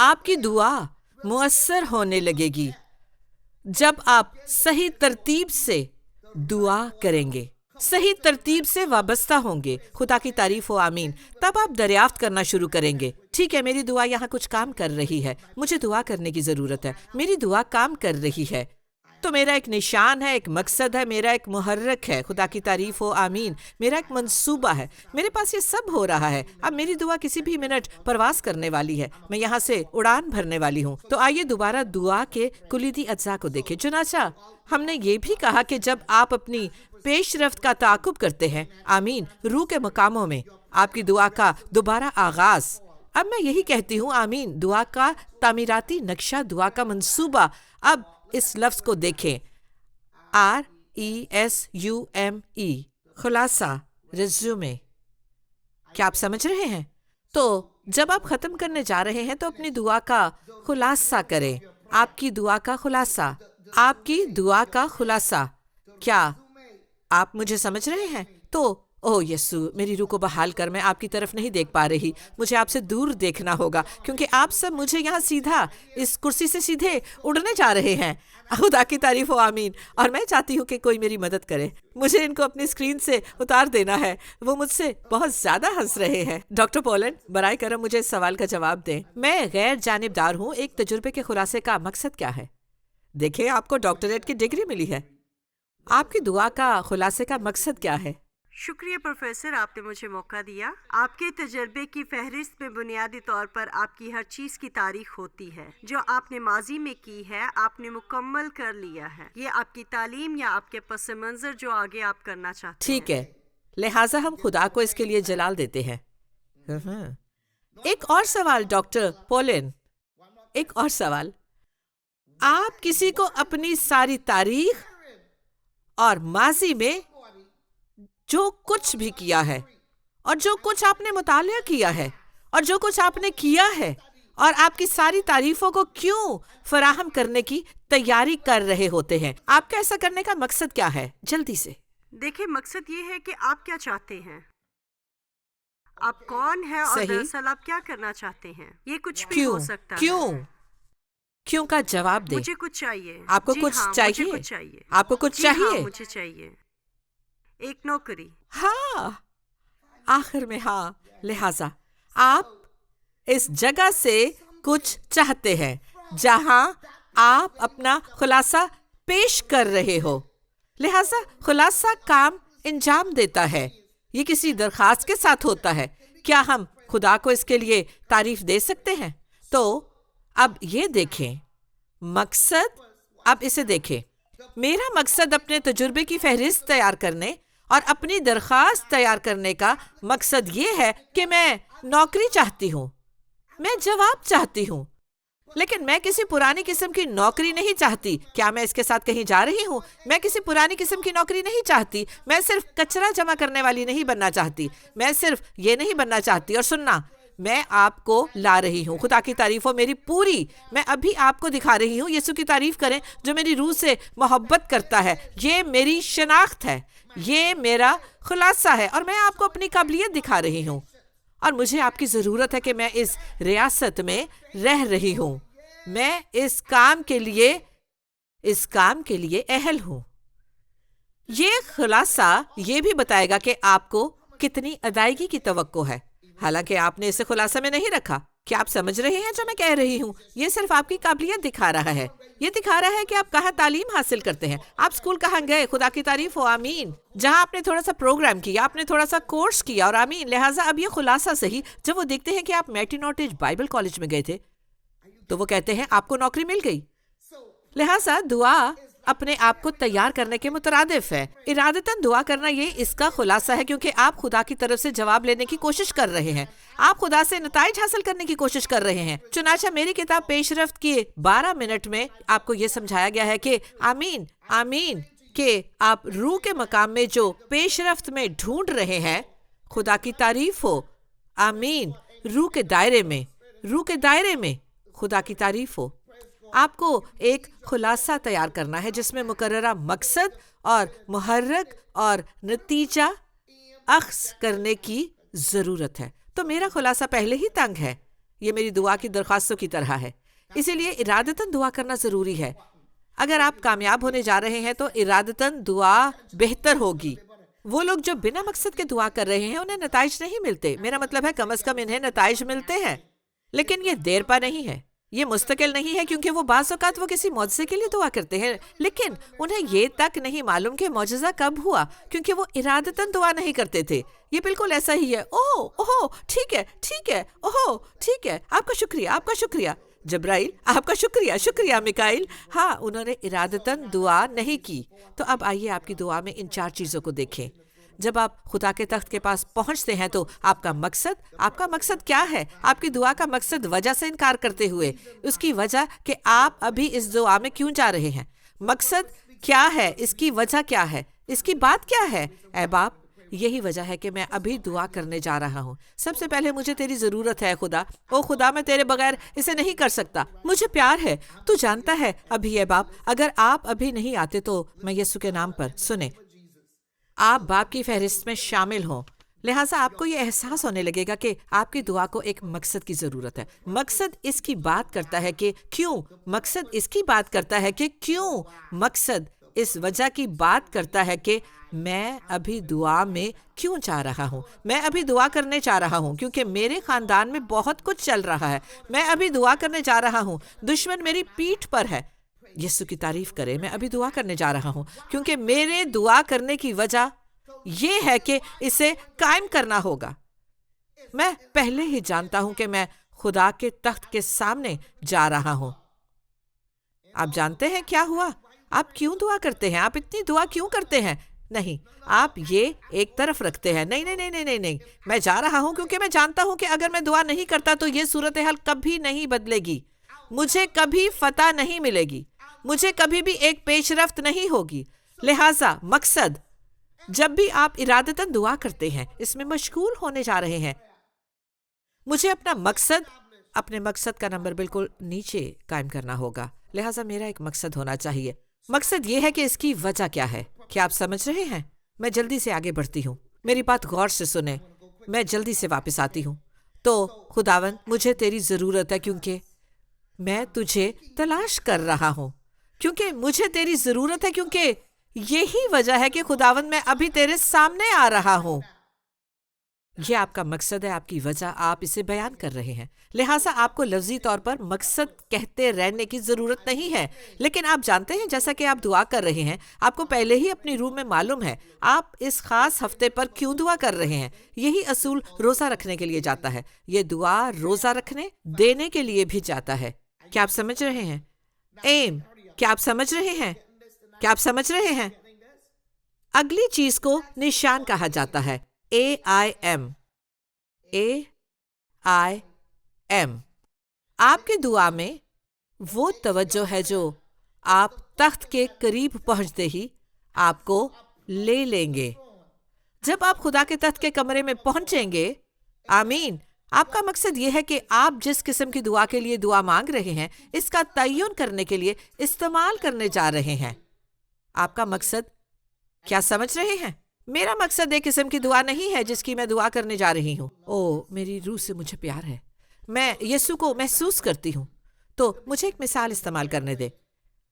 آپ کی دعا مؤثر ہونے لگے گی جب آپ صحیح ترتیب سے دعا کریں گے، صحیح ترتیب سے وابستہ ہوں گے۔ خدا کی تعریف ہو، آمین۔ تب آپ دریافت کرنا شروع کریں گے، ٹھیک ہے میری دعا یہاں کچھ کام کر رہی ہے، مجھے دعا کرنے کی ضرورت ہے، میری دعا کام کر رہی ہے، تو میرا ایک نشان ہے، ایک مقصد ہے، میرا ایک محرک ہے۔ خدا کی تعریف ہو، آمین۔ میرا ایک منصوبہ ہے، میرے پاس یہ سب ہو رہا ہے۔ اب میری دعا کسی بھی منٹ پرواز کرنے والی ہے، میں یہاں سے اڑان بھرنے والی ہوں۔ تو آئیے دوبارہ دعا کے کلیدی اجزاء کو دیکھیں۔ چنانچہ ہم نے یہ بھی کہا کہ جب آپ اپنی پیش رفت کا تعاقب کرتے ہیں، آمین، روح کے مقاموں میں آپ کی دعا کا دوبارہ آغاز، اب میں یہی کہتی ہوں، آمین، دعا کا تعمیراتی نقشہ، دعا کا منصوبہ۔ اب اس لفظ کو دیکھیں، RESUME، خلاصہ، ریزیومے۔ کیا آپ سمجھ رہے ہیں؟ تو جب آپ ختم کرنے جا رہے ہیں تو اپنی دعا کا خلاصہ کریں۔ آپ کی دعا کا خلاصہ، آپ کی دعا کا خلاصہ۔ کیا آپ مجھے سمجھ رہے ہیں؟ تو اوہ یسوع، میری روح کو بحال کر، میں آپ کی طرف نہیں دیکھ پا رہی، مجھے آپ سے دور دیکھنا ہوگا، کیونکہ آپ سب مجھے یہاں سیدھا اس کرسی سے سیدھے اڑنے جا رہے ہیں۔ خدا کی تعریف ہو، آمین۔ اور میں چاہتی ہوں کہ کوئی میری مدد کرے، مجھے ان کو اپنی اسکرین سے اتار دینا ہے، وہ مجھ سے بہت زیادہ ہنس رہے ہیں۔ ڈاکٹر پولینڈ، برائے کرم مجھے اس سوال کا جواب دیں، میں غیر جانبدار ہوں، ایک تجربے کے خلاصے کا مقصد کیا ہے؟ دیکھیں، آپ کو ڈاکٹریٹ کی ڈگری ملی ہے، آپ کی دعا کا خلاصے کا مقصد کیا ہے؟ شکریہ پروفیسر، آپ نے مجھے موقع دیا۔ آپ کے تجربے کی فہرست میں بنیادی طور پر آپ کی ہر چیز کی تاریخ ہوتی ہے جو آپ نے ماضی میں کی ہے، آپ نے مکمل کر لیا ہے۔ یہ آپ کی تعلیم یا آپ کے پس منظر جو آگے آپ کرنا چاہتے ہیں۔ ٹھیک ہے، لہٰذا ہم خدا کو اس کے لیے جلال دیتے ہیں۔ ایک اور سوال ڈاکٹر پولن، ایک اور سوال، آپ کسی کو اپنی ساری تاریخ اور ماضی میں جو کچھ بھی کیا ہے اور جو کچھ آپ نے مطالعہ کیا ہے اور جو کچھ آپ نے کیا ہے اور آپ کی ساری تعریفوں کو کیوں فراہم کرنے کی تیاری کر رہے ہوتے ہیں؟ آپ کا ایسا کرنے کا مقصد کیا ہے؟ جلدی سے دیکھیں، مقصد یہ ہے کہ آپ کیا چاہتے ہیں، آپ کون ہیں اور دراصل آپ کیا کرنا چاہتے ہیں۔ یہ کچھ بھی ہو سکتا ہے۔ کیوں کا جواب دیں۔ مجھے کچھ چاہیے۔ آپ کو کچھ چاہیے؟ آپ کو کچھ چاہیے؟ مجھے چاہیے ایک نوکری۔ ہاں، آخر میں ہاں، لہٰذا آپ اس جگہ سے کچھ چاہتے ہیں جہاں آپ اپنا خلاصہ پیش کر رہے ہو، لہٰذا خلاصہ کام انجام دیتا ہے، یہ کسی درخواست کے ساتھ ہوتا ہے۔ کیا ہم خدا کو اس کے لیے تعریف دے سکتے ہیں؟ تو اب یہ دیکھیں مقصد، اب اسے دیکھیں، میرا مقصد اپنے تجربے کی فہرست تیار کرنے اور اپنی درخواست تیار کرنے کا مقصد یہ ہے کہ میں نوکری چاہتی ہوں، میں جواب چاہتی ہوں، لیکن میں کسی پرانی قسم کی نوکری نہیں چاہتی۔ کیا میں اس کے ساتھ کہیں جا رہی ہوں؟ میں کسی پرانی قسم کی نوکری نہیں چاہتی، میں صرف کچرا جمع کرنے والی نہیں بننا چاہتی، میں صرف یہ نہیں بننا چاہتی۔ اور سننا، میں آپ کو لا رہی ہوں، خدا کی تعریف ہو، میری پوری، میں ابھی آپ کو دکھا رہی ہوں۔ یسوع کی تعریف کریں جو میری روح سے محبت کرتا ہے۔ یہ میری شناخت ہے، یہ میرا خلاصہ ہے، اور میں آپ کو اپنی قابلیت دکھا رہی ہوں، اور مجھے آپ کی ضرورت ہے کہ میں اس ریاست میں رہ رہی ہوں، میں اس کام کے لیے اہل ہوں۔ یہ خلاصہ یہ بھی بتائے گا کہ آپ کو کتنی ادائیگی کی توقع ہے، حالانکہ آپ نے اسے خلاصہ میں نہیں رکھا۔ کیا آپ سمجھ رہے ہیں جو میں کہہ رہی ہوں؟ یہ صرف آپ کی قابلیت دکھا رہا ہے، یہ دکھا رہا ہے کہ آپ کہاں تعلیم حاصل کرتے ہیں، آپ اسکول کہاں گئے، خدا کی تعریف ہو، آمین، جہاں آپ نے تھوڑا سا پروگرام کیا، آپ نے تھوڑا سا کورس کیا، اور آمین۔ لہٰذا اب یہ خلاصہ صحیح، جب وہ دیکھتے ہیں کہ آپ میٹی نوٹیج بائبل کالج میں گئے تھے تو وہ کہتے ہیں آپ کو نوکری مل گئی۔ لہٰذا دعا اپنے آپ کو تیار کرنے کے مترادف ہے۔ ارادتاً دعا کرنا یہ اس کا خلاصہ ہے، کیونکہ آپ خدا کی طرف سے جواب لینے کی کوشش کر رہے ہیں، آپ خدا سے نتائج حاصل کرنے کی کوشش کر رہے ہیں۔ چنانچہ میری کتاب پیش رفت کی 12 منٹ میں آپ کو یہ سمجھایا گیا ہے کہ آمین، آمین، کہ آپ روح کے مقام میں جو پیش رفت میں ڈھونڈ رہے ہیں، خدا کی تعریف ہو، آمین، روح کے دائرے میں خدا کی تعریف ہو۔ آپ کو ایک خلاصہ تیار کرنا ہے جس میں مقررہ مقصد اور محرک اور نتیجہ اخذ کرنے کی ضرورت ہے۔ تو میرا خلاصہ پہلے ہی تنگ ہے، یہ میری دعا کی درخواستوں کی طرح ہے، اسی لیے ارادتاً دعا کرنا ضروری ہے۔ اگر آپ کامیاب ہونے جا رہے ہیں تو ارادتاً دعا بہتر ہوگی۔ وہ لوگ جو بنا مقصد کے دعا کر رہے ہیں انہیں نتائج نہیں ملتے، میرا مطلب ہے کم از کم انہیں نتائج ملتے ہیں، لیکن یہ دیر پا نہیں ہے، یہ مستقل نہیں ہے، کیونکہ وہ بعض اوقات وہ کسی معجزے کے لیے دعا کرتے ہیں، لیکن انہیں یہ تک نہیں معلوم کہ معجزہ کب ہوا، کیونکہ وہ ارادتاً دعا نہیں کرتے تھے۔ یہ بالکل ایسا ہی ہے، اوہ ٹھیک ہے، اوہ ٹھیک ہے، آپ کا شکریہ جبرائیل، آپ کا شکریہ میکائیل۔ ہاں، انہوں نے ارادتاً دعا نہیں کی۔ تو اب آئیے آپ کی دعا میں ان 4 چیزوں کو دیکھیں۔ جب آپ خدا کے تخت کے پاس پہنچتے ہیں تو آپ کا مقصد کیا ہے؟ آپ کی دعا کا مقصد وجہ سے انکار کرتے ہوئے، اس کی وجہ کہ آپ ابھی اس دعا میں کیوں جا رہے ہیں۔ مقصد کیا ہے؟ اس کی وجہ کیا ہے؟ اس کی بات کیا ہے؟ اے باپ، یہی وجہ ہے کہ میں ابھی دعا کرنے جا رہا ہوں۔ سب سے پہلے مجھے تیری ضرورت ہے خدا۔ او خدا، میں تیرے بغیر اسے نہیں کر سکتا، مجھے پیار ہے، تو جانتا ہے۔ ابھی اے باپ، اگر آپ ابھی نہیں آتے تو میں یسوع کے نام پر سنیں، آپ باپ کی فہرست میں شامل ہوں، لہٰذا آپ کو یہ احساس ہونے لگے گا کہ آپ کی دعا کو ایک مقصد کی ضرورت ہے۔ مقصد اس کی بات کرتا ہے کہ کیوں، مقصد اس وجہ کی بات کرتا ہے کہ میں ابھی دعا میں کیوں چاہ رہا ہوں۔ میں ابھی دعا کرنے چاہ رہا ہوں کیونکہ میرے خاندان میں بہت کچھ چل رہا ہے۔ میں ابھی دعا کرنے جا رہا ہوں، دشمن میری پیٹھ پر ہے۔ یسوع کی تعریف کرے، میں ابھی دعا کرنے جا رہا ہوں کیونکہ میرے دعا کرنے کی وجہ یہ ہے کہ اسے قائم کرنا ہوگا۔ میں پہلے ہی جانتا ہوں کہ میں خدا کے تخت کے سامنے جا رہا ہوں۔ آپ جانتے ہیں کیا ہوا؟ آپ کیوں دعا کرتے ہیں؟ آپ اتنی دعا کیوں کرتے ہیں؟ نہیں، آپ یہ ایک طرف رکھتے ہیں، نہیں، میں جا رہا ہوں کیونکہ میں جانتا ہوں کہ اگر میں دعا نہیں کرتا تو یہ صورتحال کبھی نہیں بدلے گی، مجھے کبھی فتح نہیں ملے گی، مجھے کبھی بھی ایک پیش رفت نہیں ہوگی۔ لہٰذا مقصد، جب بھی آپ ارادتاً دعا کرتے ہیں، اس میں مشغول ہونے جا رہے ہیں۔ مجھے اپنے مقصد کا نمبر بالکل نیچے قائم کرنا ہوگا، لہٰذا میرا ایک مقصد ہونا چاہیے۔ مقصد یہ ہے کہ اس کی وجہ کیا ہے۔ کیا آپ سمجھ رہے ہیں؟ میں جلدی سے آگے بڑھتی ہوں، میری بات غور سے سنیں، میں جلدی سے واپس آتی ہوں۔ تو خداوند، مجھے تیری ضرورت ہے کیونکہ میں تجھے تلاش کر رہا ہوں، کیونکہ مجھے تیری ضرورت ہے، کیونکہ یہی وجہ ہے کہ خداوند میں ابھی تیرے سامنے آ رہا ہوں۔ یہ آپ کا مقصد ہے، آپ کی وجہ، آپ اسے بیان کر رہے ہیں، لہٰذا آپ کو لفظی طور پر مقصد کہتے رہنے کی ضرورت نہیں ہے، لیکن آپ جانتے ہیں جیسا کہ آپ دعا کر رہے ہیں، آپ کو پہلے ہی اپنی روح میں معلوم ہے آپ اس خاص ہفتے پر کیوں دعا کر رہے ہیں۔ یہی اصول روزہ رکھنے کے لیے جاتا ہے، یہ دعا روزہ رکھنے دینے کے لیے بھی جاتا ہے۔ کیا آپ سمجھ رہے ہیں؟ کیا آپ سمجھ رہے ہیں؟ اگلی چیز کو نشان کہا جاتا ہے، AIM۔ آپ کی دعا میں وہ توجہ ہے جو آپ تخت کے قریب پہنچتے ہی آپ کو لے لیں گے۔ جب آپ خدا کے تخت کے کمرے میں پہنچیں گے، آمین، آپ کا مقصد یہ ہے کہ آپ جس قسم کی دعا کے لیے دعا مانگ رہے ہیں اس کا تعین کرنے کے لیے استعمال کرنے جا رہے ہیں۔ آپ کا مقصد، کیا سمجھ رہے ہیں؟ میرا مقصد ایک قسم کی دعا نہیں ہے جس کی میں دعا کرنے جا رہی ہوں۔ میری روح سے مجھے پیار ہے، میں یسوع کو محسوس کرتی ہوں۔ تو مجھے ایک مثال استعمال کرنے دے۔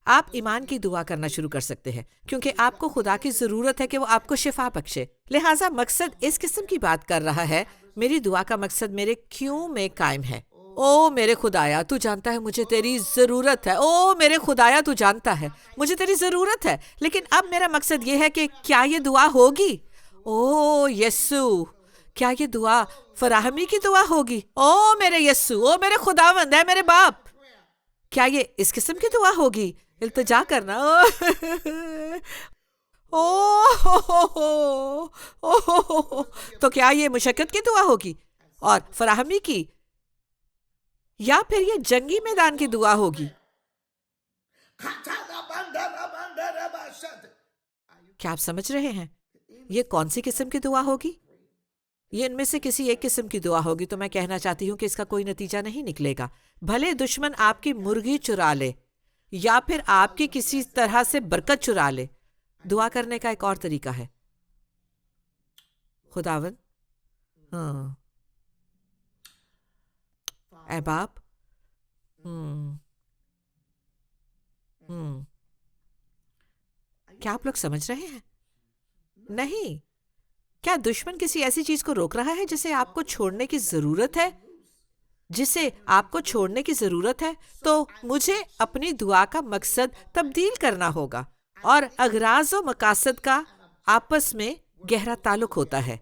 آپ ایمان کی دعا کرنا شروع کر سکتے ہیں کیونکہ آپ کو خدا کی ضرورت ہے کہ وہ آپ کو شفا بخشے، لہٰذا مقصد اس قسم کی بات کر رہا ہے۔ میری دعا کا مقصد میرے کیوں میں قائم ہے۔ میرے خدایا، تو جانتا ہے مجھے تیری ضرورت ہے۔ میرے خدایا، تو جانتا ہے مجھے تیری ضرورت ہے، لیکن اب میرا مقصد یہ ہے کہ کیا یہ دعا ہوگی؟ یسوع، کیا یہ دعا فراہمی کی دعا ہوگی؟ میرے یسوع، میرے خداوند ہے، میرے باپ، کیا یہ اس قسم کی دعا ہوگی؟ التجا کرنا، تو کیا یہ مشقت کی دعا ہوگی اور فراہمی کی، یا پھر یہ جنگی میدان کی دعا ہوگی؟ کیا آپ سمجھ رہے ہیں؟ یہ کون سی قسم کی دعا ہوگی؟ یہ ان میں سے کسی ایک قسم کی دعا ہوگی، تو میں کہنا چاہتی ہوں کہ اس کا کوئی نتیجہ نہیں نکلے گا۔ بھلے دشمن آپ کی مرغی چرا لے یا پھر آپ کی کسی طرح سے برکت چرا لے، دعا کرنے کا ایک اور طریقہ ہے۔ خداوند، اے باپ. کیا آپ لوگ سمجھ رہے ہیں؟ نہیں. کیا دشمن کسی ایسی چیز کو روک رہا ہے جسے آپ کو چھوڑنے کی ضرورت ہے؟ تو مجھے اپنی دعا کا مقصد تبدیل کرنا ہوگا. اور اغراض و مقاصد کا آپس میں گہرا تعلق ہوتا ہے.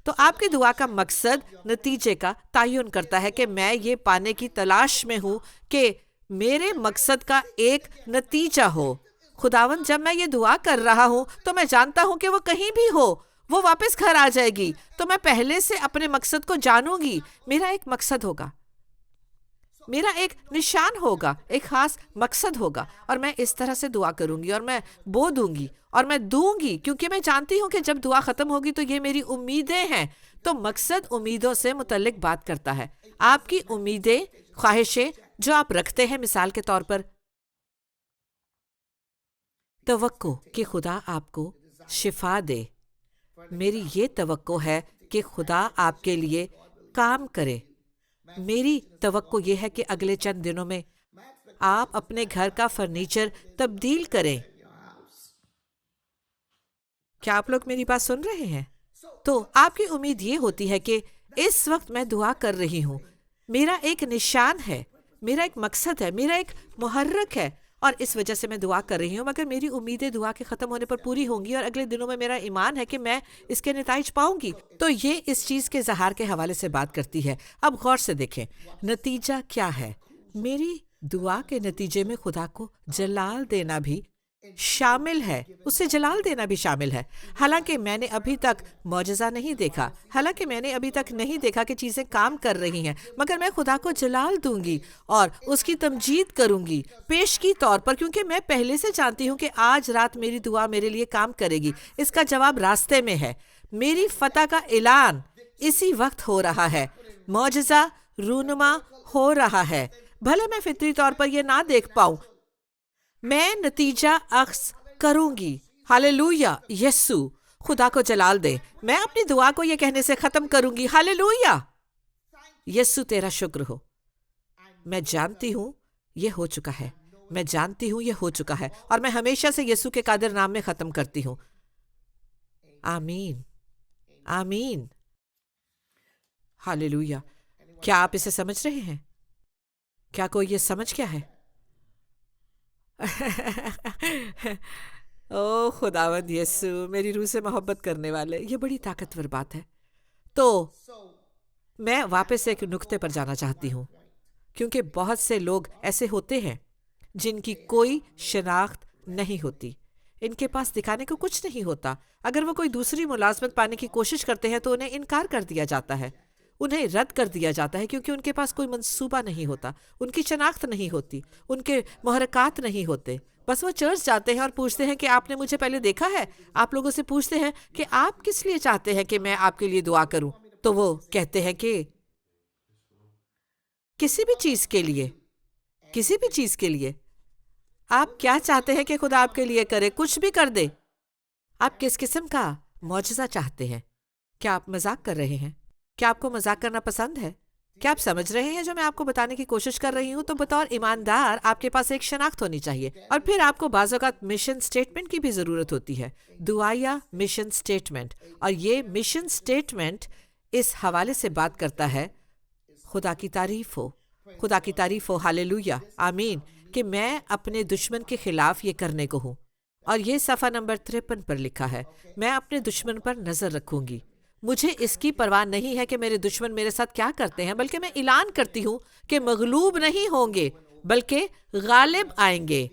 تو آپ کی دعا کا مقصد نتیجے کا تعین کرتا ہے کہ میں یہ پانے کی تلاش میں ہوں کہ میرے مقصد کا ایک نتیجہ ہو. خداوند، جب میں یہ دعا کر رہا ہوں تو میں جانتا ہوں کہ وہ کہیں بھی ہو، وہ واپس گھر آ جائے گی. تو میں پہلے سے اپنے مقصد کو جانوں گی. میرا ایک مقصد ہوگا، میرا ایک نشان ہوگا، ایک خاص مقصد ہوگا. اور میں اس طرح سے دعا کروں گی اور میں بو دوں گی اور میں دوں گی، کیونکہ میں جانتی ہوں کہ جب دعا ختم ہوگی تو یہ میری امیدیں ہیں. تو مقصد امیدوں سے متعلق بات کرتا ہے. آپ کی امیدیں، خواہشیں جو آپ رکھتے ہیں، مثال کے طور پر توقع کہ خدا آپ کو شفا دے. میری یہ توقع ہے کہ خدا آپ کے لیے کام کرے. میری توقع یہ ہے کہ اگلے چند دنوں میں آپ اپنے گھر کا فرنیچر تبدیل کریں. کیا آپ لوگ میری بات سن رہے ہیں؟ تو آپ کی امید یہ ہوتی ہے کہ اس وقت میں دعا کر رہی ہوں، میرا ایک نشان ہے، میرا ایک مقصد ہے، میرا ایک محرک ہے، اور اس وجہ سے میں دعا کر رہی ہوں. مگر میری امیدیں دعا کے ختم ہونے پر پوری ہوں گی اور اگلے دنوں میں میرا ایمان ہے کہ میں اس کے نتائج پاؤں گی. تو یہ اس چیز کے اظہار کے حوالے سے بات کرتی ہے. اب غور سے دیکھیں نتیجہ کیا ہے. میری دعا کے نتیجے میں خدا کو جلال دینا بھی شامل ہے، اسے جلال دینا بھی شامل ہے. حالانکہ میں نے ابھی تک معجزہ نہیں دیکھا، حالانکہ میں نے ابھی تک نہیں دیکھا کہ چیزیں کام کر رہی ہیں، مگر میں خدا کو جلال دوں گی اور اس کی تمجید کروں گی پیشگی طور پر، کیونکہ میں پہلے سے جانتی ہوں کہ آج رات میری دعا میرے لیے کام کرے گی. اس کا جواب راستے میں ہے. میری فتح کا اعلان اسی وقت ہو رہا ہے. معجزہ رونما ہو رہا ہے. بھلے میں فطری طور پر یہ نہ دیکھ پاؤں، میں نتیجہ اخذ کروں گی. ہاللویا. یسوع خدا کو جلال دے. میں اپنی دعا کو یہ کہنے سے ختم کروں گی، ہاللویا، یسوع تیرا شکر ہو. میں جانتی ہوں یہ ہو چکا ہے، میں جانتی ہوں یہ ہو چکا ہے، اور میں ہمیشہ سے یسوع کے قادر نام میں ختم کرتی ہوں. آمین، آمین، ہاللویا. کیا آپ اسے سمجھ رہے ہیں؟ کیا کوئی یہ سمجھ گیا ہے؟ او خداوند یسوع، میری روح سے محبت کرنے والے، یہ بڑی طاقتور بات ہے. تو میں واپس ایک نقطے پر جانا چاہتی ہوں، کیونکہ بہت سے لوگ ایسے ہوتے ہیں جن کی کوئی شناخت نہیں ہوتی، ان کے پاس دکھانے کو کچھ نہیں ہوتا. اگر وہ کوئی دوسری ملازمت پانے کی کوشش کرتے ہیں تو انہیں انکار کر دیا جاتا ہے، انہیں رد کر دیا جاتا ہے، کیونکہ ان کے پاس کوئی منصوبہ نہیں ہوتا، ان کی شناخت نہیں ہوتی، ان کے محرکات نہیں ہوتے. بس وہ چرچ جاتے ہیں اور پوچھتے ہیں کہ آپ نے مجھے پہلے دیکھا ہے. آپ لوگوں سے پوچھتے ہیں کہ آپ کس لیے چاہتے ہیں کہ میں آپ کے لیے دعا کروں، تو وہ کہتے ہیں کہ کسی بھی چیز کے لیے، کسی بھی چیز کے لیے. آپ کیا چاہتے ہیں کہ خدا آپ کے لیے کرے؟ کچھ بھی کر دے. آپ کس قسم کا معجزہ چاہتے ہیں؟ کیا آپ مذاق کر رہے ہیں؟ کیا آپ کو مذاق کرنا پسند ہے؟ کیا آپ سمجھ رہے ہیں جو میں آپ کو بتانے کی کوشش کر رہی ہوں؟ تو بطور ایماندار آپ کے پاس ایک شناخت ہونی چاہیے، اور پھر آپ کو بعض اوقات مشن سٹیٹمنٹ کی بھی ضرورت ہوتی ہے، دعائیا مشن سٹیٹمنٹ. اور یہ مشن سٹیٹمنٹ اس حوالے سے بات کرتا ہے، خدا کی تعریف ہو، خدا کی تعریف ہو، ہاللویا، آمین، کہ میں اپنے دشمن کے خلاف یہ کرنے کو ہوں. اور یہ صفحہ نمبر 53 پر لکھا ہے، میں اپنے دشمن پر نظر رکھوں گی. مجھے اس کی پرواہ نہیں ہے کہ میرے دشمن میرے ساتھ کیا کرتے ہیں، بلکہ میں اعلان کرتی ہوں کہ مغلوب نہیں ہوں گے بلکہ غالب آئیں گے.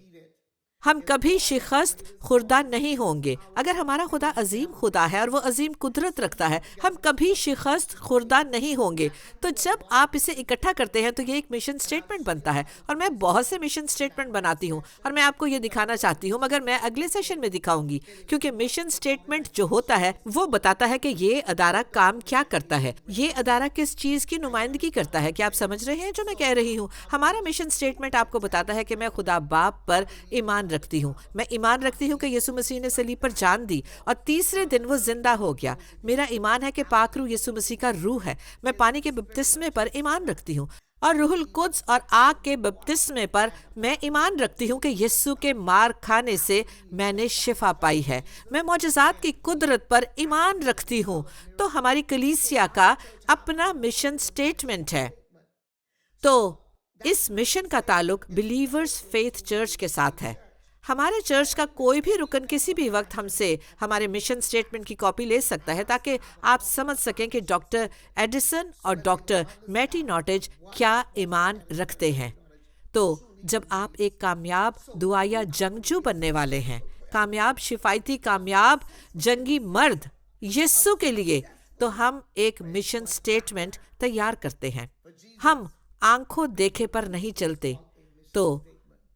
ہم کبھی شکست خوردہ نہیں ہوں گے. اگر ہمارا خدا عظیم خدا ہے اور وہ عظیم قدرت رکھتا ہے، ہم کبھی شکست خوردہ نہیں ہوں گے. تو جب آپ اسے اکٹھا کرتے ہیں تو یہ ایک مشن سٹیٹمنٹ بنتا ہے، اور میں بہت سے مشن سٹیٹمنٹ بناتی ہوں اور میں آپ کو یہ دکھانا چاہتی ہوں، مگر میں اگلے سیشن میں دکھاؤں گی، کیونکہ مشن سٹیٹمنٹ جو ہوتا ہے وہ بتاتا ہے کہ یہ ادارہ کام کیا کرتا ہے، یہ ادارہ کس چیز کی نمائندگی کرتا ہے. کیا آپ سمجھ رہے ہیں جو میں کہہ رہی ہوں؟ ہمارا مشن سٹیٹمنٹ آپ کو بتاتا ہے کہ میں خدا باپ پر ایمان رکھتی ہوں، میں ایمان رکھتی ہوں کہ یسوع مسیح نے صلیب پر جان دی اور تیسرے دن وہ زندہ ہو گیا. میرا ایمان ہے کہ پاک روح یسوع مسیح کا روح ہے. میں پانی کے بپتسمے پر ایمان رکھتی ہوں. اور روح القدس اور آگ کے بپتسمے پر میں ایمان رکھتی ہوں کہ یسوع کے مار کھانے سے میں نے شفا پائی ہے۔ میں معجزات کی قدرت پر ایمان رکھتی ہوں۔ تو ہماری کلیسیا کا اپنا مشن سٹیٹمنٹ ہے۔ تو اس مشن کا تعلق بلیورز فیتھ چرچ کے ساتھ ہے۔ ہمارے چرچ کا کوئی بھی رکن کسی بھی وقت ہم سے ہمارے مشن سٹیٹمنٹ کی کاپی لے سکتا ہے تاکہ آپ سمجھ سکیں کہ ڈاکٹر ایڈیسن اور ڈاکٹر میٹی ناٹیج کیا ایمان رکھتے ہیں۔ تو جب آپ ایک کامیاب دعائیا جنگجو بننے والے ہیں، کامیاب شفایتی کامیاب جنگی مرد یسوع کے لیے، تو ہم ایک مشن سٹیٹمنٹ تیار کرتے ہیں۔ ہم آنکھوں دیکھے پر نہیں چلتے۔ تو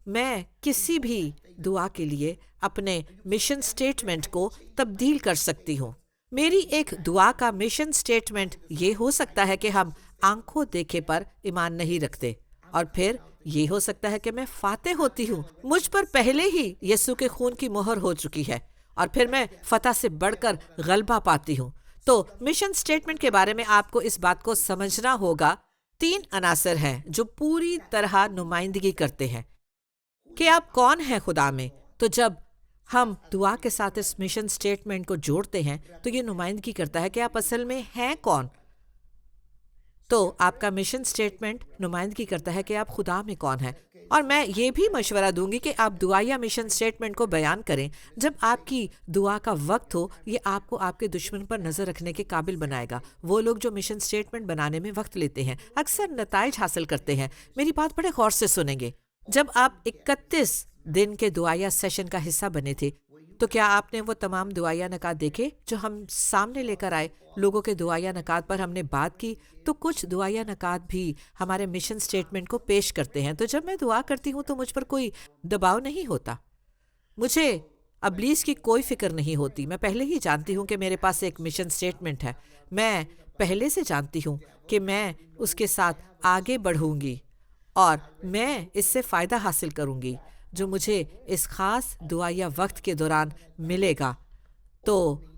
میں کسی بھی دعا کے لیے اپنے مشن سٹیٹمنٹ کو تبدیل کر سکتی ہوں۔ میری ایک دعا کا مشن سٹیٹمنٹ یہ ہو سکتا ہے کہ ہم آنکھوں دیکھے پر ایمان نہیں رکھتے، اور پھر یہ ہو سکتا ہے کہ میں فاتح ہوتی ہوں، مجھ پر پہلے ہی یسوع کے خون کی مہر ہو چکی ہے، اور پھر میں فتح سے بڑھ کر غلبہ پاتی ہوں۔ تو مشن سٹیٹمنٹ کے بارے میں آپ کو اس بات کو سمجھنا ہوگا، 3 عناصر ہیں جو پوری طرح نمائندگی کرتے ہیں کہ آپ کون ہیں خدا میں۔ تو جب ہم دعا کے ساتھ اس مشن سٹیٹمنٹ کو جوڑتے ہیں تو یہ نمائندگی کرتا ہے کہ آپ اصل میں ہیں کون۔ تو آپ کا مشن سٹیٹمنٹ نمائندگی کرتا ہے کہ آپ خدا میں کون ہیں۔ اور میں یہ بھی مشورہ دوں گی کہ آپ دعائیا مشن سٹیٹمنٹ کو بیان کریں جب آپ کی دعا کا وقت ہو۔ یہ آپ کو آپ کے دشمن پر نظر رکھنے کے قابل بنائے گا۔ وہ لوگ جو مشن سٹیٹمنٹ بنانے میں وقت لیتے ہیں اکثر نتائج حاصل کرتے ہیں۔ میری بات بڑے غور سے سنیں گے۔ جب آپ 31 دن کے دعائیا سیشن کا حصہ بنے تھے تو کیا آپ نے وہ تمام دعائیا نکات دیکھے جو ہم سامنے لے کر آئے؟ لوگوں کے دعائیا نکات پر ہم نے بات کی، تو کچھ دعائیا نکات بھی ہمارے مشن سٹیٹمنٹ کو پیش کرتے ہیں۔ تو جب میں دعا کرتی ہوں تو مجھ پر کوئی دباؤ نہیں ہوتا، مجھے ابلیس کی کوئی فکر نہیں ہوتی۔ میں پہلے ہی جانتی ہوں کہ میرے پاس ایک مشن سٹیٹمنٹ ہے۔ میں پہلے سے جانتی ہوں کہ میں اس کے ساتھ آگے بڑھوں گی اور میں اس سے فائدہ حاصل کروں گی جو مجھے اس خاص دعائیا وقت کے دوران ملے گا۔ تو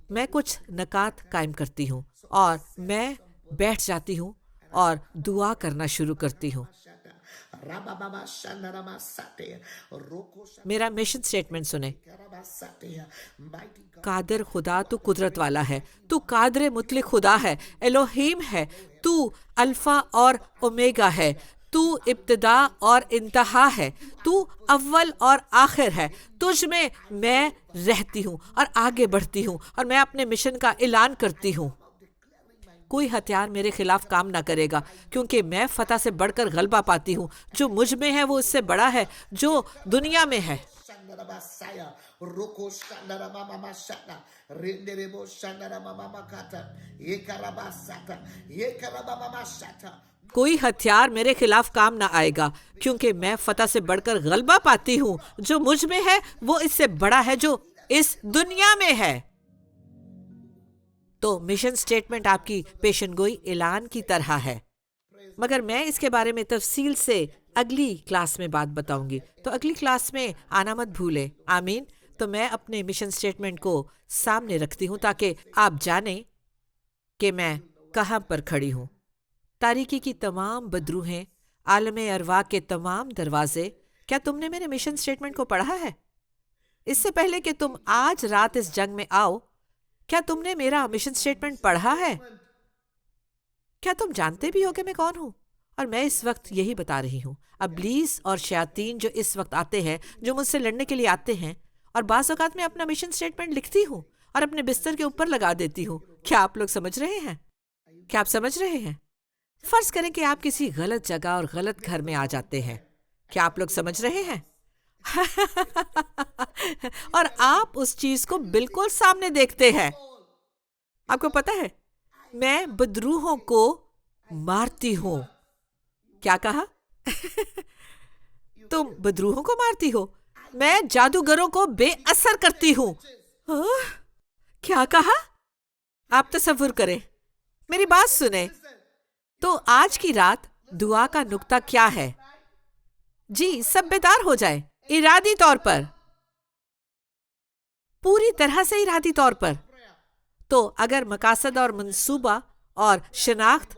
میں کچھ نکات قائم کرتی ہوں اور میں بیٹھ جاتی ہوں اور دعا کرنا شروع کرتی ہوں۔ میرا مشن سٹیٹمنٹ سنیں۔ قادر خدا تو قدرت والا ہے، تو قادر مطلق خدا ہے، الوہیم ہے، تو الفا اور اومیگا ہے، تو ابتدا اور انتہا ہے، تو اول اور آخر ہے۔ تجھ میں رہتی ہوں اور آگے بڑھتی ہوں اور میں اپنے مشن کا اعلان کرتی ہوں۔ کوئی ہتھیار میرے خلاف کام نہ کرے گا، کیونکہ میں فتح سے بڑھ کر غلبہ پاتی ہوں۔ جو مجھ میں ہے وہ اس سے بڑا ہے جو دنیا میں ہے۔ کوئی ہتھیار میرے خلاف کام نہ آئے گا، کیونکہ میں فتح سے بڑھ کر غلبہ پاتی ہوں۔ جو مجھ میں ہے وہ اس سے بڑا ہے جو اس دنیا میں ہے۔ تو مشن سٹیٹمنٹ آپ کی پیشن گوئی اعلان کی طرح ہے، مگر میں اس کے بارے میں تفصیل سے اگلی کلاس میں بات بتاؤں گی۔ تو اگلی کلاس میں آنا مت بھولے، آمین۔ تو میں اپنے مشن سٹیٹمنٹ کو سامنے رکھتی ہوں تاکہ آپ جانیں کہ میں کہاں پر کھڑی ہوں۔ تاریکی کی تمام بدروہیں، عالم ارواح کے تمام دروازے، کیا تم نے میرے مشن سٹیٹمنٹ کو پڑھا ہے؟ اس سے پہلے کہ تم آج رات اس جنگ میں آؤ، کیا تم نے میرا مشن سٹیٹمنٹ پڑھا ہے؟ کیا تم جانتے بھی ہو کہ میں کون ہوں؟ اور میں اس وقت یہی بتا رہی ہوں۔ ابلیس اور شیاطین جو اس وقت آتے ہیں، جو مجھ سے لڑنے کے لیے آتے ہیں، اور بعض اوقات میں اپنا مشن سٹیٹمنٹ لکھتی ہوں اور اپنے بستر کے اوپر لگا دیتی ہوں۔ کیا آپ لوگ سمجھ رہے ہیں؟ کیا آپ سمجھ رہے ہیں؟ فرض کریں کہ آپ کسی غلط جگہ اور غلط گھر میں آ جاتے ہیں۔ کیا آپ لوگ سمجھ رہے ہیں؟ اور آپ اس چیز کو بالکل سامنے دیکھتے ہیں۔ آپ کو پتا ہے میں بدروحوں کو مارتی ہوں۔ کیا کہا؟ تم بدروحوں کو مارتی ہو؟ میں جادوگروں کو بے اثر کرتی ہوں۔ کیا کہا؟ آپ تصور کریں، میری بات سنیں۔ تو آج کی رات دعا کا نقطہ کیا ہے؟ جی، سب بیدار ہو جائیں، ارادی طور پر، پوری طرح سے ارادی طور پر۔ تو اگر مقاصد اور منصوبہ اور شناخت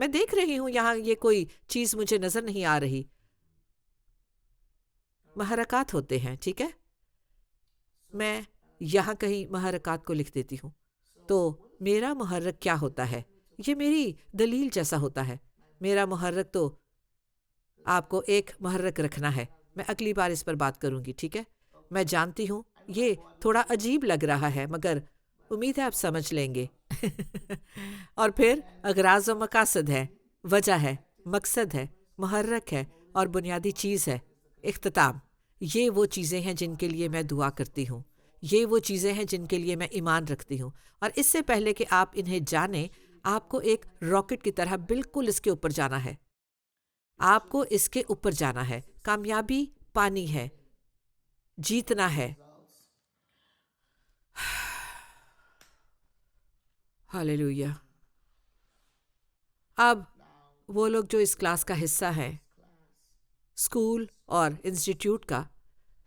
میں دیکھ رہی ہوں یہاں یہ کوئی چیز مجھے نظر نہیں آ رہی. محرکات ہوتے ہیں، ٹھیک ہے، میں یہاں کہیں محرکات کو لکھ دیتی ہوں. تو میرا محرک کیا ہوتا ہے؟ یہ میری دلیل جیسا ہوتا ہے. میرا محرک تو آپ کو ایک محرک رکھنا ہے. میں اگلی بار اس پر بات کروں گی، ٹھیک ہے؟ میں جانتی ہوں یہ تھوڑا عجیب لگ رہا ہے، مگر امید ہے آپ سمجھ لیں گے. اور پھر اغراض و مقاصد ہے، وجہ ہے، مقصد ہے، محرک ہے اور بنیادی چیز ہے، اختتام. یہ وہ چیزیں ہیں جن کے لیے میں دعا کرتی ہوں. یہ وہ چیزیں ہیں جن کے لیے میں ایمان رکھتی ہوں. اور اس سے پہلے کہ آپ انہیں جانیں، آپ کو ایک راکٹ کی طرح بالکل اس کے اوپر جانا ہے. آپ کو اس کے اوپر جانا ہے. کامیابی پانی ہے، جیتنا ہے. ہاللیلویا. اب وہ لوگ جو اس کلاس کا حصہ ہیں، اسکول اور انسٹیٹیوٹ کا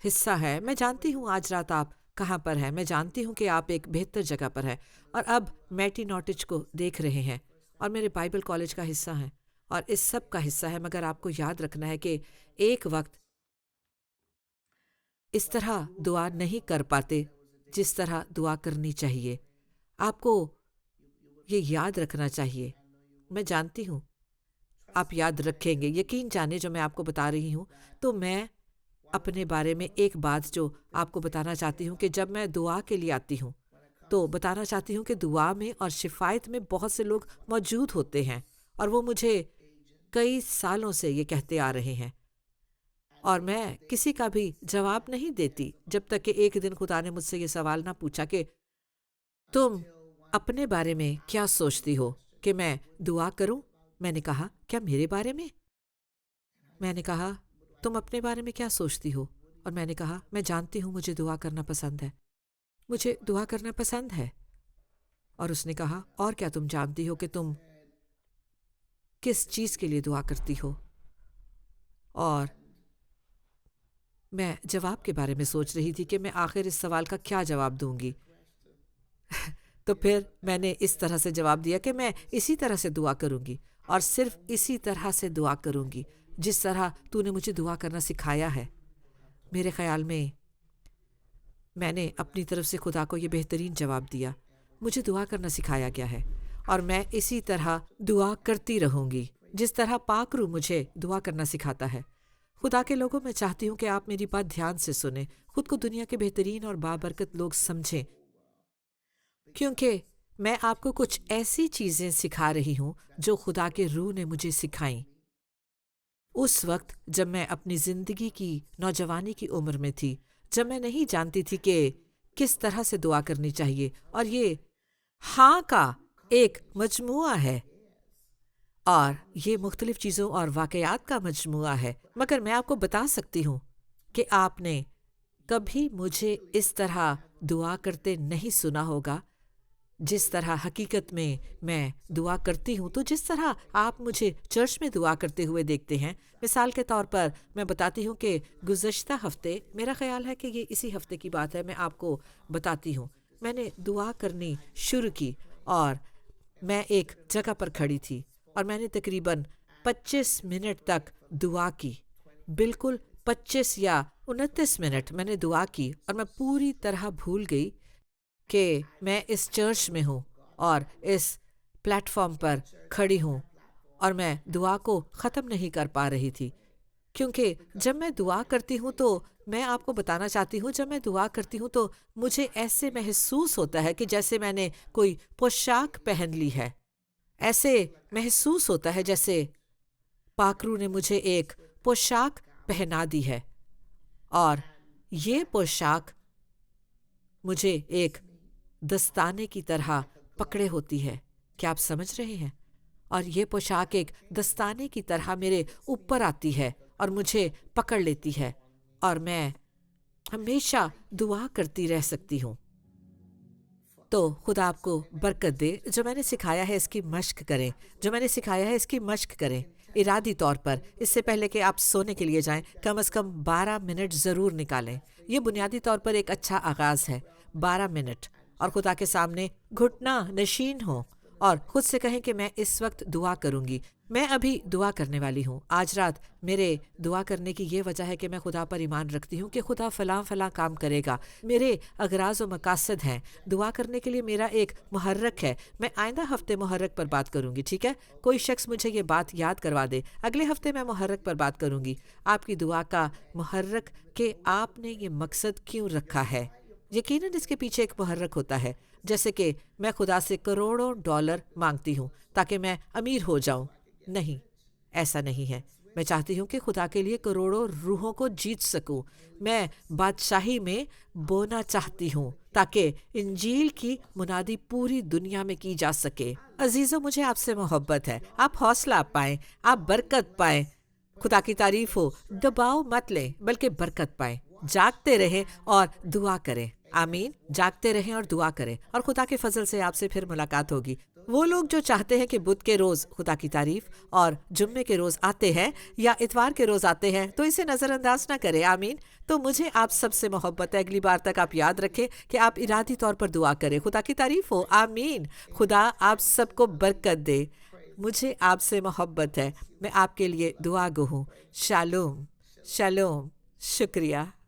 حصہ ہے، میں جانتی ہوں آج رات آپ کہاں پر ہیں. میں جانتی ہوں کہ آپ ایک بہتر جگہ پر ہیں اور اب میٹی ناٹج کو دیکھ رہے ہیں اور میرے بائبل کالج کا حصہ ہیں اور اس سب کا حصہ ہے. مگر آپ کو یاد رکھنا ہے کہ ایک وقت اس طرح دعا نہیں کر پاتے جس طرح دعا کرنی چاہیے. آپ کو یہ یاد رکھنا چاہیے. میں جانتی ہوں آپ یاد رکھیں گے، یقین جانے جو میں آپ کو بتا رہی ہوں. تو میں اپنے بارے میں ایک بات جو آپ کو بتانا چاہتی ہوں کہ جب میں دعا کے لیے آتی ہوں تو بتانا چاہتی ہوں کہ دعا میں اور شفایت میں بہت سے لوگ موجود ہوتے ہیں اور وہ مجھے کئی سالوں سے یہ کہتے آ رہے ہیں اور میں کسی کا بھی جواب نہیں دیتی جب تک کہ ایک دن خدا نے مجھ سے یہ سوال نہ پوچھا کہ تم اپنے بارے میں کیا سوچتی ہو کہ میں دعا کروں. میں نے کہا کیا میرے بارے میں؟ میں نے کہا تم اپنے بارے میں کیا سوچتی ہو؟ اور میں نے کہا میں جانتی ہوں مجھے دعا کرنا پسند ہے، مجھے دعا کرنا پسند ہے. اور اس نے کہا اور کیا تم جانتی ہو کہ تم کس چیز کے لیے دعا کرتی ہو؟ اور میں جواب کے بارے میں سوچ رہی تھی کہ میں آخر اس سوال کا کیا جواب دوں گی. تو پھر میں نے اس طرح سے جواب دیا کہ میں اسی طرح سے دعا کروں گی اور صرف اسی طرح سے دعا کروں گی جس طرح تو نے مجھے دعا کرنا سکھایا ہے. میرے خیال میں نے اپنی طرف سے خدا کو یہ بہترین جواب دیا. مجھے دعا کرنا سکھایا گیا ہے اور میں اسی طرح دعا کرتی رہوں گی جس طرح پاک روح مجھے دعا کرنا سکھاتا ہے. خدا کے لوگوں، میں چاہتی ہوں کہ آپ میری بات دھیان سے سنیں، خود کو دنیا کے بہترین اور بابرکت لوگ سمجھیں، کیونکہ میں آپ کو کچھ ایسی چیزیں سکھا رہی ہوں جو خدا کے روح نے مجھے سکھائیں اس وقت جب میں اپنی زندگی کی نوجوانی کی عمر میں تھی، جب میں نہیں جانتی تھی کہ کس طرح سے دعا کرنی چاہیے. اور یہ ہاں کا ایک مجموعہ ہے اور یہ مختلف چیزوں اور واقعات کا مجموعہ ہے. مگر میں آپ کو بتا سکتی ہوں کہ آپ نے کبھی مجھے اس طرح دعا کرتے نہیں سنا ہوگا جس طرح حقیقت میں دعا کرتی ہوں. تو جس طرح آپ مجھے چرچ میں دعا کرتے ہوئے دیکھتے ہیں، مثال کے طور پر میں بتاتی ہوں کہ گزشتہ ہفتے، میرا خیال ہے کہ یہ اسی ہفتے کی بات ہے، میں آپ کو بتاتی ہوں، میں نے دعا کرنی شروع کی اور میں ایک جگہ پر کھڑی تھی اور میں نے تقریباً 25 منٹ تک دعا کی. بالکل 25 یا 29 منٹ میں نے دعا کی اور میں پوری طرح بھول گئی کہ میں اس چرچ میں ہوں اور اس پلیٹ فارم پر کھڑی ہوں اور میں دعا کو ختم نہیں کر پا رہی تھی. کیونکہ جب میں دعا کرتی ہوں تو میں آپ کو بتانا چاہتی ہوں، جب میں دعا کرتی ہوں تو مجھے ایسے محسوس ہوتا ہے کہ جیسے میں نے کوئی پوشاک پہن لی ہے. ایسے محسوس ہوتا ہے جیسے پاک روح نے مجھے ایک پوشاک پہنا دی ہے اور یہ پوشاک مجھے ایک دستانے کی طرح پکڑے ہوتی ہے. کیا آپ سمجھ رہے ہیں؟ اور یہ پوشاک ایک دستانے کی طرح میرے اوپر آتی ہے اور مجھے پکڑ لیتی ہے اور میں ہمیشہ دعا کرتی رہ سکتی ہوں. تو خدا آپ کو برکت دے. جو میں نے سکھایا ہے اس کی مشق کریں، جو میں نے سکھایا ہے اس کی مشق کریں ارادی طور پر. اس سے پہلے کہ آپ سونے کے لیے جائیں کم از کم 12 منٹ ضرور نکالیں. یہ بنیادی طور پر ایک اچھا آغاز ہے، 12 منٹ، اور خدا کے سامنے گھٹنا نشین ہوں اور خود سے کہیں کہ میں اس وقت دعا کروں گی. میں ابھی دعا کرنے والی ہوں. آج رات میرے دعا کرنے کی یہ وجہ ہے کہ میں خدا پر ایمان رکھتی ہوں کہ خدا فلاں فلاں کام کرے گا. میرے اغراض و مقاصد ہیں. دعا کرنے کے لیے میرا ایک محرک ہے. میں آئندہ ہفتے محرک پر بات کروں گی. ٹھیک ہے؟ کوئی شخص مجھے یہ بات یاد کروا دے. اگلے ہفتے میں محرک پر بات کروں گی. آپ کی دعا کا محرک کہ آپ نے یہ مقصد کیوں رکھا ہے. یقیناً اس کے پیچھے ایک محرک ہوتا ہے. جیسے کہ میں خدا سے کروڑوں ڈالر مانگتی ہوں تاکہ میں امیر ہو جاؤں. نہیں، ایسا نہیں ہے. میں چاہتی ہوں کہ خدا کے لیے کروڑوں روحوں کو جیت سکوں. میں بادشاہی میں بونا چاہتی ہوں تاکہ انجیل کی منادی پوری دنیا میں کی جا سکے. عزیزوں، مجھے آپ سے محبت ہے. آپ حوصلہ پائیں، آپ برکت پائیں. خدا کی تعریف ہو. دباؤ مت لیں بلکہ برکت پائیں. جاگتے رہیں اور دعا کریں. آمین. جاگتے رہیں اور دعا کریں اور خدا کے فضل سے آپ سے پھر ملاقات ہوگی. وہ لوگ جو چاہتے ہیں کہ بدھ کے روز خدا کی تعریف اور جمعے کے روز آتے ہیں یا اتوار کے روز آتے ہیں تو اسے نظر انداز نہ کریں. آمین. تو مجھے آپ سب سے محبت ہے. اگلی بار تک آپ یاد رکھیں کہ آپ ارادی طور پر دعا کریں. خدا کی تعریف ہو. آمین. خدا آپ سب کو برکت دے. مجھے آپ سے محبت ہے. میں آپ کے لیے دعا گو ہوں. شالوم. شالوم. شکریہ.